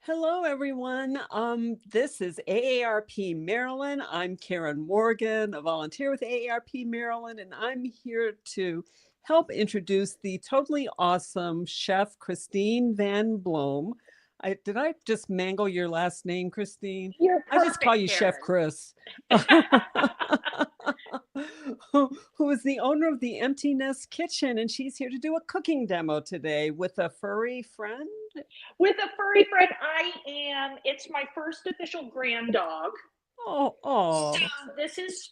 Hello, everyone. This is AARP Maryland. I'm Karen Morgan, a volunteer with AARP Maryland, and I'm here to help introduce the totally awesome chef Christine Van Bloem. Did I just mangle your last name, Christine? You're I just call perfect, you Chef Karen. Chris. Who is the owner of the Empty Nest Kitchen, and she's here to do a cooking demo today with a furry friend. With a furry friend, I am. It's my first official grand dog. Oh, So oh. this is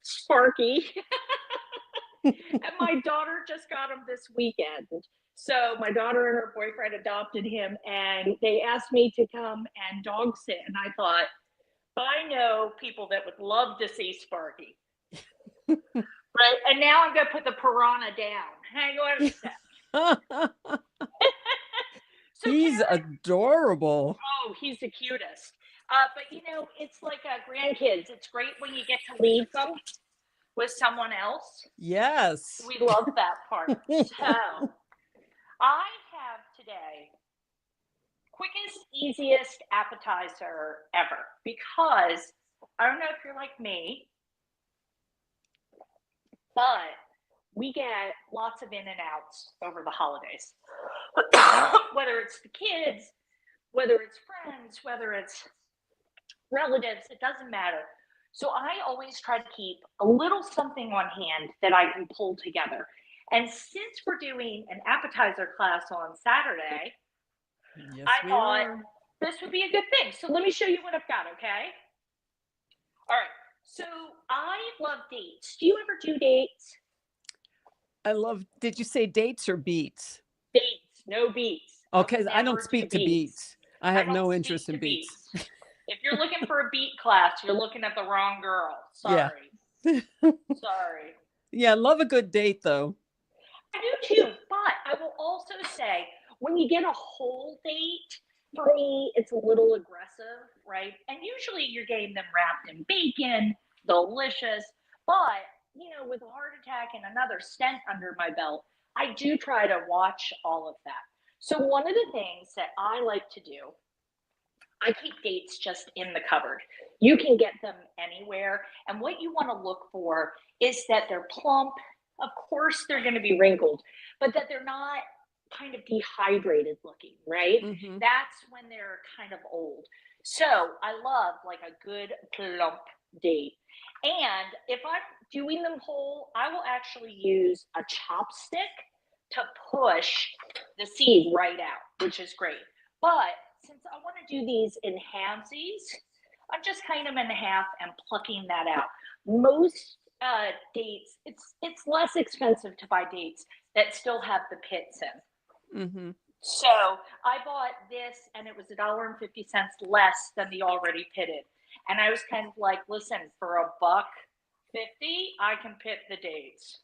Sparky, and my daughter just got him this weekend. So my daughter and her boyfriend adopted him, and they asked me to come and dog sit. And I thought, I know people that would love to see Sparky, right? And now I'm gonna put the piranha down. Hang on a sec. So He's Karen, adorable. oh, he's the cutest. But it's like grandkids. It's great when you get to leave them with someone else. Yes. We love that part. So I have today quickest, easiest appetizer ever because I don't know if you're like me, but we get lots of in and outs over the holidays. Whether it's the kids, whether it's friends, whether it's relatives, it doesn't matter. So I always try to keep a little something on hand that I can pull together. And since we're doing an appetizer class on Saturday, Yes, I we thought are. this would be a good thing. So let me show you what I've got, okay? All right. So I love dates. Do you ever do dates? Did you say dates or beets? Dates, no beats. I will Okay, I don't never do speak to beats. beets. I I have don't no speak interest to in beets. beats. If you're looking for a beat class, you're looking at the wrong girl. Yeah. Sorry. Sorry. Yeah, love a good date though. I do too, but I will also say when you get a whole date, for me, it's a little aggressive, right? And usually you're getting them wrapped in bacon, delicious. But, with a heart attack and another stent under my belt, I do try to watch all of that. So, one of the things that I like to do, I keep dates just in the cupboard. You can get them anywhere. And what you want to look for is that they're plump. Of course, they're going to be wrinkled, but that they're not kind of dehydrated looking, right? Hmm. That's when they're kind of old. So I love like a good plump date. And if I'm doing them whole, I will actually use a chopstick to push the seed right out, which is great. But since I want to do these in halvesies, I'm just cutting them in half and plucking that out. Most dates, it's less expensive to buy dates that still have the pits in. Hmm. So I bought this, and it was $1.50 less than the already pitted. And I was kind of like, listen, for $1.50, I can pit the dates.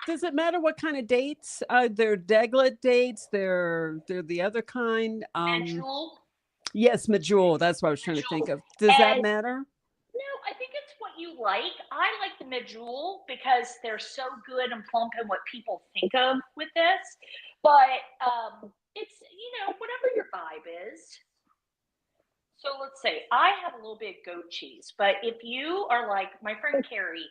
Does it matter what kind of dates? They're deglet dates. They're the other kind. Medjool, Yes, medjool. That's what I was trying to think medjool, of. Does that and matter? no, I think it's what you like. I like the medjool because they're so good and plump and what people think of with this. But it's, whatever your vibe is. So let's say I have a little bit of goat cheese, but if you are like my friend Carrie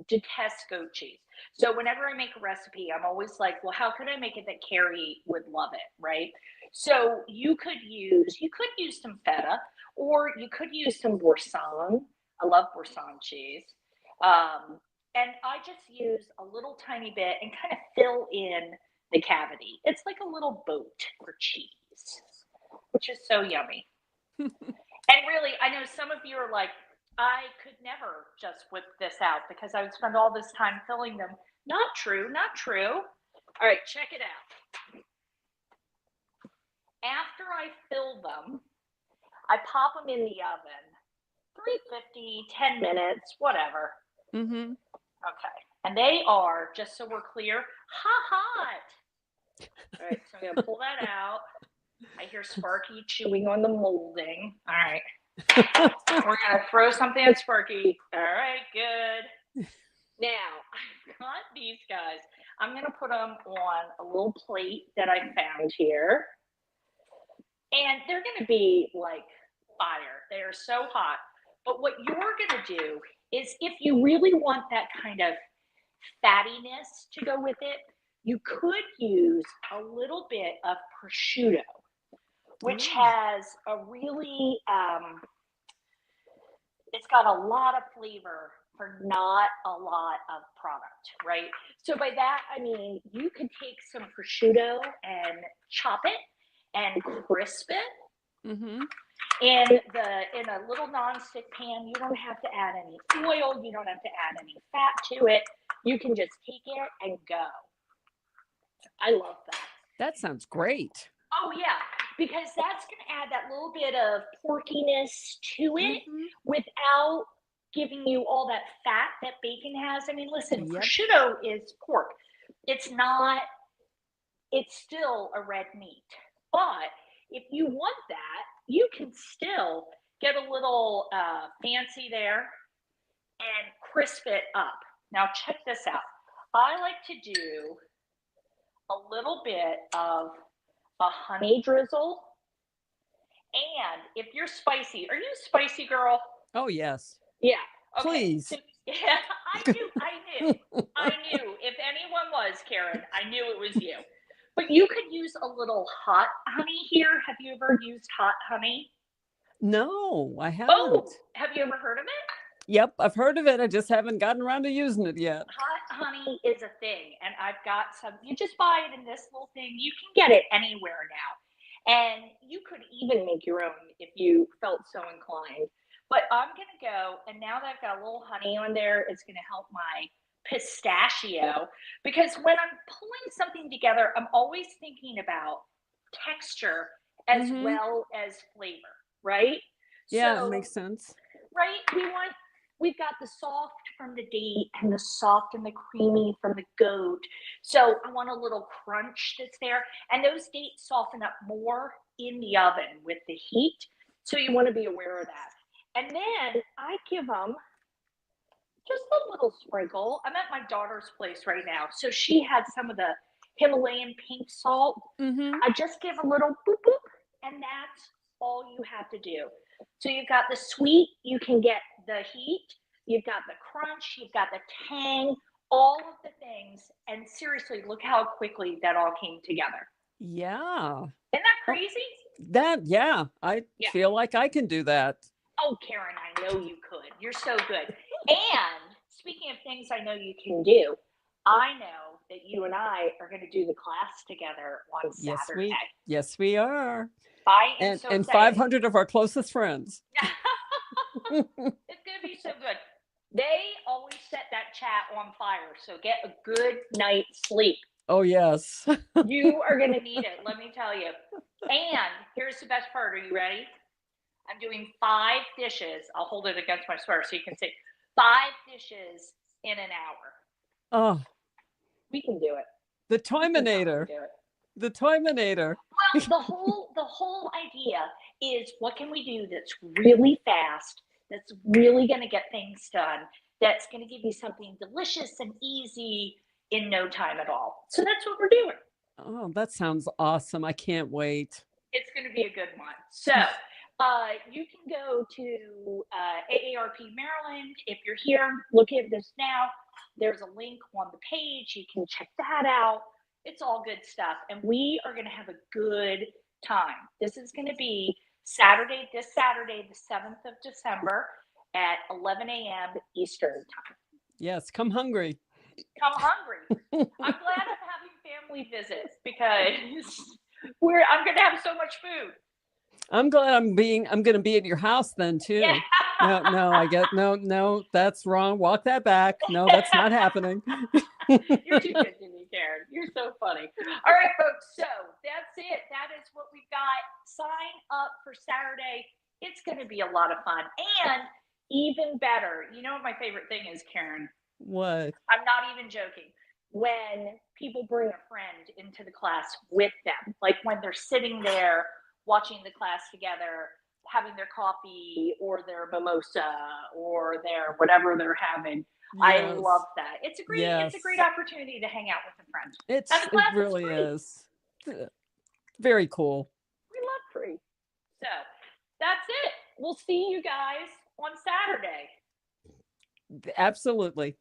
detests goat cheese. So whenever I make a recipe, I'm always like, well, how could I make it that Carrie would love it, right? So you could use some feta, or you could use some boursin. I love boursin cheese. Um, and I just use a little tiny bit and kind of fill in the cavity. It's like a little boat for cheese, which is so yummy. And really, I know some of you are like, I could never just whip this out because I would spend all this time filling them. Not true, not true. All right, check it out. After I fill them, I pop them in the oven, 350, 10 minutes, whatever. Hmm. Okay. And they are, just so we're clear, hot. All right, so I'm going to pull that out. I hear Sparky chewing on the molding. All right. We're going to throw something at Sparky. All right, good. Now, I've got these guys. I'm going to put them on a little plate that I found here. and they're going to be like fire. They are so hot. But what you're going to do is, if you really want that kind of fattiness to go with it, you could use a little bit of prosciutto, which Ooh. has a really, it's got a lot of flavor for not a lot of product, right? So by that, I mean, you could take some prosciutto and chop it and crisp it Mm-hmm. in a little nonstick pan. You don't have to add any oil. You don't have to add any fat to it. You can just take it and go. I love that. That sounds great. Oh yeah, because that's going to add that little bit of porkiness to it Mm-hmm. without giving you all that fat that bacon has. I mean, listen, Yep. prosciutto is pork. It's not, it's still a red meat. But if you want that, you can still get a little fancy there and crisp it up. Now, check this out. I like to do a little bit of a honey drizzle. And if you're spicy, are you a spicy girl? Oh, yes. Yeah. Okay. So Please. yeah, I knew. If anyone was, Karen, I knew it was you. But you could use a little hot honey here. Have you ever used hot honey? No, I Oh, haven't. have you ever heard of it? Yep, I've heard of it. I just haven't gotten around to using it yet. Hot honey is a thing, and I've got some. You just buy it in this little thing. You can get it anywhere now, and you could even make your own if you felt so inclined. But I'm gonna go, and now that I've got a little honey on there, it's gonna help my pistachio, because when I'm pulling something together, I'm always thinking about texture as Mm-hmm. well as flavor, right? Yeah, it So makes sense. right? We've got the soft from the date and the soft and the creamy from the goat. So I want a little crunch that's there. And those dates soften up more in the oven with the heat. So you want to be aware of that. And then I give them just a little sprinkle. I'm at my daughter's place right now. So she had some of the Himalayan pink salt. Mm-hmm. I just give a little boop boop, and that's all you have to do. So you've got the sweet, you can get the heat, you've got the crunch, you've got the tang, all of the things. And seriously, look how quickly that all came together. Yeah. Isn't that Oh, crazy? yeah, I Yeah. feel like I can do that. Oh, Karen, I know you could. You're so good. And speaking of things I know you can do, I know that you and I are going to do the class together on Yes, Saturday. we are. I am And so and excited. 500 of our closest friends. It's going to be so good. They always set that chat on fire, so get a good night's sleep. Oh, yes. You are going to need it, let me tell you. And here's the best part. Are you ready? I'm doing 5 dishes. I'll hold it against my sweater so you can see. 5 dishes in an hour. Oh, We can do it. the We can totally Toyminator. do it. The Toyminator. Well, the whole idea is, what can we do that's really fast, that's really going to get things done, that's going to give you something delicious and easy in no time at all. So that's what we're doing. Oh, that sounds awesome. I can't wait. It's going to be a good one. So you can go to AARP Maryland. If you're here, look at this now. There's a link on the page. You can check that out. It's all good stuff. And we are going to have a good time. This is going to be this Saturday, the 7th of December at 11 a.m. Eastern time. Yes, come hungry. Come hungry. I'm glad I'm having family visits, because I'm going to have so much food. I'm glad I'm going to be at your house then too. Yeah. No, that's wrong. Walk that back. No, that's not happening. You're too good to me, Karen. You're so funny. All right, folks. So that's it. That is what we've got. Sign up for Saturday. It's going to be a lot of fun. And even better, you know what my favorite thing is, Karen? What? I'm not even joking. When people bring a friend into the class with them, like when they're sitting there watching the class together, having their coffee or their mimosa or their whatever they're having. I Yes. love that. It's a great Yes. opportunity to hang out with a friend. It And the class really free. is. Very cool. We love free. we'll see you guys on Saturday. Absolutely.